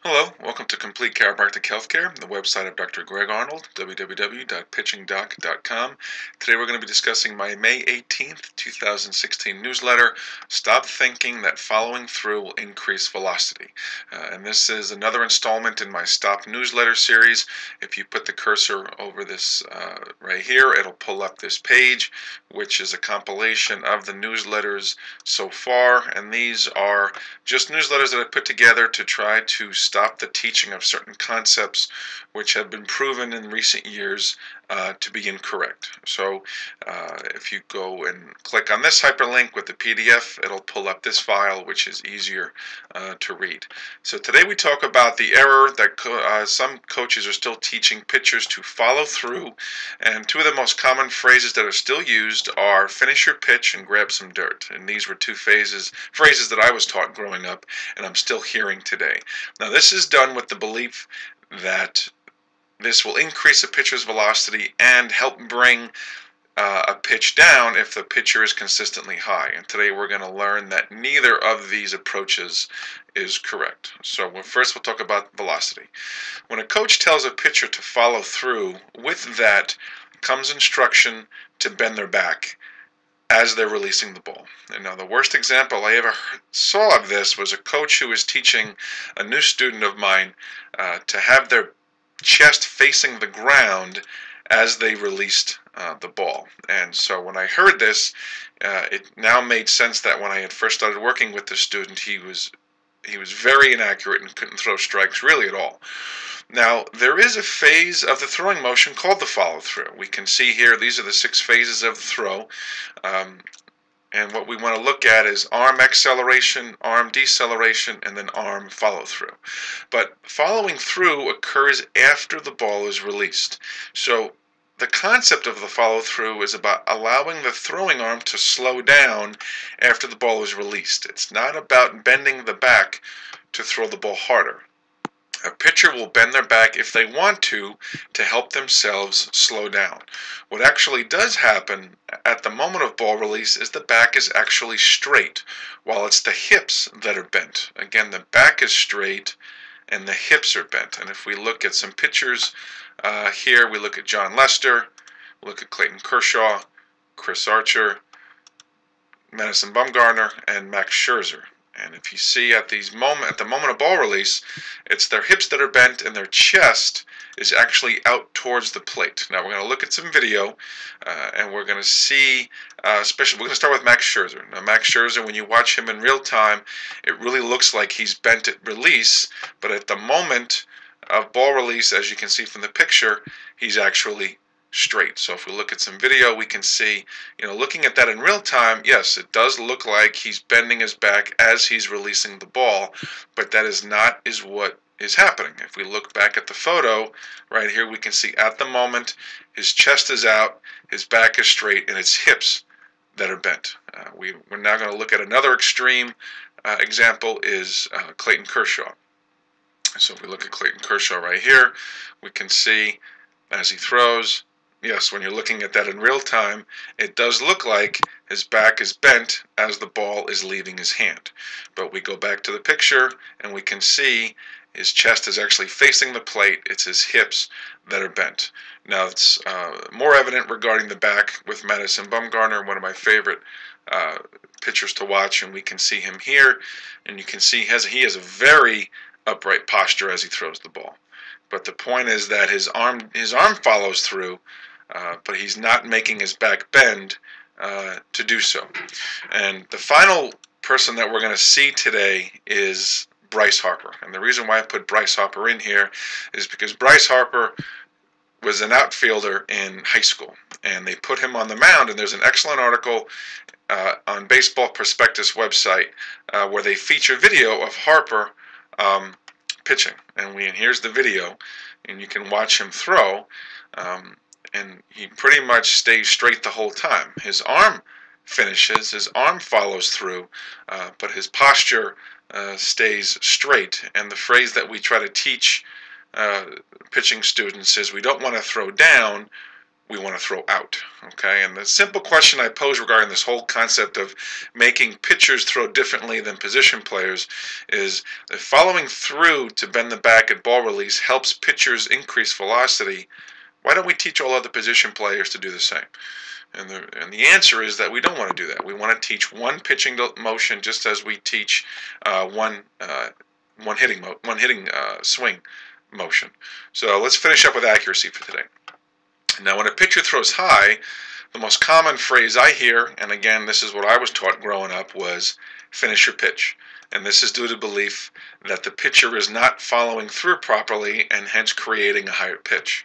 Hello, welcome to Complete Chiropractic Healthcare, the website of Dr. Greg Arnold, www.pitchingdoc.com. Today we're going to be discussing my May 18th, 2016 newsletter, Stop Thinking That Following Through Will Increase Velocity. And this is another installment in my Stop newsletter series. If you put the cursor over this right here, it'll pull up this page, which is a compilation of the newsletters so far. And these are just newsletters that I put together to try to stop the teaching of certain concepts which have been proven in recent years to be incorrect. So if you go and click on this hyperlink with the PDF, it'll pull up this file, which is easier to read. So today we talk about the error that some coaches are still teaching pitchers to follow through, and two of the most common phrases that are still used are finish your pitch and grab some dirt. And these were two phrases that I was taught growing up and I'm still hearing today. Now this is done with the belief that this will increase a pitcher's velocity and help bring a pitch down if the pitcher is consistently high. And today we're going to learn that neither of these approaches is correct. So first we'll talk about velocity. When a coach tells a pitcher to follow through, with that comes instruction to bend their back as they're releasing the ball. And now the worst example I ever saw of this was a coach who was teaching a new student of mine to have their chest facing the ground as they released the ball. And so when I heard this, it now made sense that when I had first started working with the student, he was very inaccurate and couldn't throw strikes really at all. Now, there is a phase of the throwing motion called the follow-through. We can see here, these are the 6 phases of the throw. And what we want to look at is arm acceleration, arm deceleration, and then arm follow-through. But following through occurs after the ball is released. So the concept of the follow-through is about allowing the throwing arm to slow down after the ball is released. It's not about bending the back to throw the ball harder. A pitcher will bend their back if they want to help themselves slow down. What actually does happen at the moment of ball release is the back is actually straight, while it's the hips that are bent. Again, the back is straight and the hips are bent. And if we look at some pitchers here, we look at Jon Lester, look at Clayton Kershaw, Chris Archer, Madison Bumgarner, and Max Scherzer. And if you see at the moment of ball release, it's their hips that are bent and their chest is actually out towards the plate. Now we're going to look at some video, and we're going to see, especially we're going to start with Max Scherzer. Now Max Scherzer, when you watch him in real time, it really looks like he's bent at release, but at the moment of ball release, as you can see from the picture, he's actually straight. So if we look at some video, we can see, looking at that in real time, yes, it does look like he's bending his back as he's releasing the ball, but that is not what is happening. If we look back at the photo right here, we can see at the moment his chest is out, his back is straight, and it's hips that are bent. We're now going to look at another extreme example is Clayton Kershaw. So if we look at Clayton Kershaw right here, we can see as he throws, yes, when you're looking at that in real time, it does look like his back is bent as the ball is leaving his hand. But we go back to the picture and we can see his chest is actually facing the plate. It's his hips that are bent. Now it's more evident regarding the back with Madison Bumgarner, one of my favorite pitchers to watch, and we can see him here, and you can see he has a very upright posture as he throws the ball. But the point is that his arm follows through, but he's not making his back bend to do so. And the final person that we're going to see today is Bryce Harper. And the reason why I put Bryce Harper in here is because Bryce Harper was an outfielder in high school, and they put him on the mound, and there's an excellent article on Baseball Prospectus website where they feature video of Harper pitching, and here's the video, and you can watch him throw, and he pretty much stays straight the whole time. His arm finishes, his arm follows through, but his posture stays straight. And the phrase that we try to teach pitching students is we don't want to throw down, we want to throw out. Okay, and the simple question I pose regarding this whole concept of making pitchers throw differently than position players is if following through to bend the back at ball release helps pitchers increase velocity, why don't we teach all other position players to do the same? And the answer is that we don't want to do that. We want to teach one pitching motion just as we teach one hitting swing motion. So let's finish up with accuracy for today. Now, when a pitcher throws high, the most common phrase I hear, and again, this is what I was taught growing up, was finish your pitch. And this is due to belief that the pitcher is not following through properly and hence creating a higher pitch.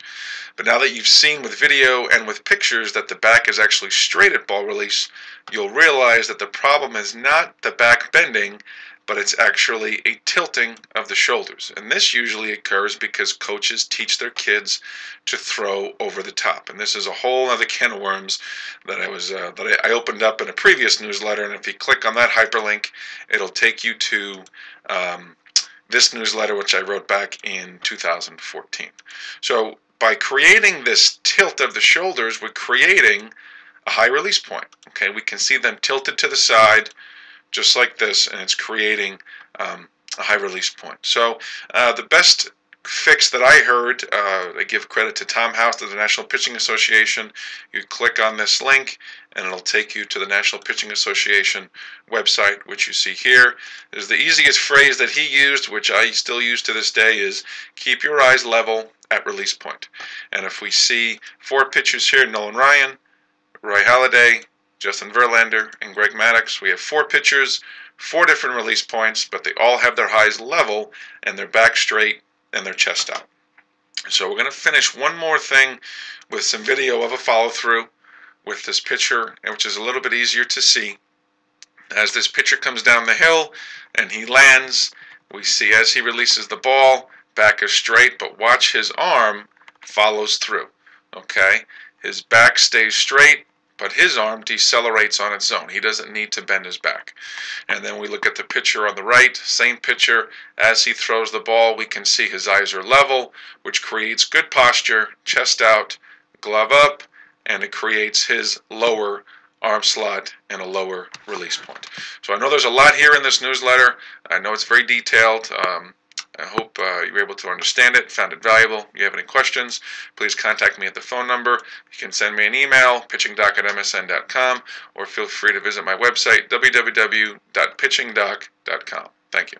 But now that you've seen with video and with pictures that the back is actually straight at ball release, you'll realize that the problem is not the back bending, but it's actually a tilting of the shoulders. And this usually occurs because coaches teach their kids to throw over the top. And this is a whole other can of worms that I opened up in a previous newsletter. And if you click on that hyperlink, it'll take you to this newsletter, which I wrote back in 2014. So by creating this tilt of the shoulders, we're creating a high release point. Okay, we can see them tilted to the side, just like this, and it's creating a high release point. So the best fix that I heard, I give credit to Tom House of the National Pitching Association. You click on this link and it'll take you to the National Pitching Association website, which you see here. Is the easiest phrase that he used, which I still use to this day, is keep your eyes level at release point. And if we see 4 pitchers here, Nolan Ryan, Roy Halladay, Justin Verlander, and Greg Maddux, we have 4 pitchers, 4 different release points, but they all have their highs level and their back straight and their chest out. So we're going to finish one more thing with some video of a follow-through with this pitcher, which is a little bit easier to see. As this pitcher comes down the hill and he lands, we see as he releases the ball, back is straight, but watch his arm follows through. Okay, his back stays straight, but his arm decelerates on its own. He doesn't need to bend his back. And then we look at the pitcher on the right, same pitcher. As he throws the ball, we can see his eyes are level, which creates good posture, chest out, glove up, and it creates his lower arm slot and a lower release point. So I know there's a lot here in this newsletter. I know it's very detailed. I hope you were able to understand it, found it valuable. If you have any questions, please contact me at the phone number. You can send me an email, pitchingdoc@msn.com, or feel free to visit my website, www.pitchingdoc.com. Thank you.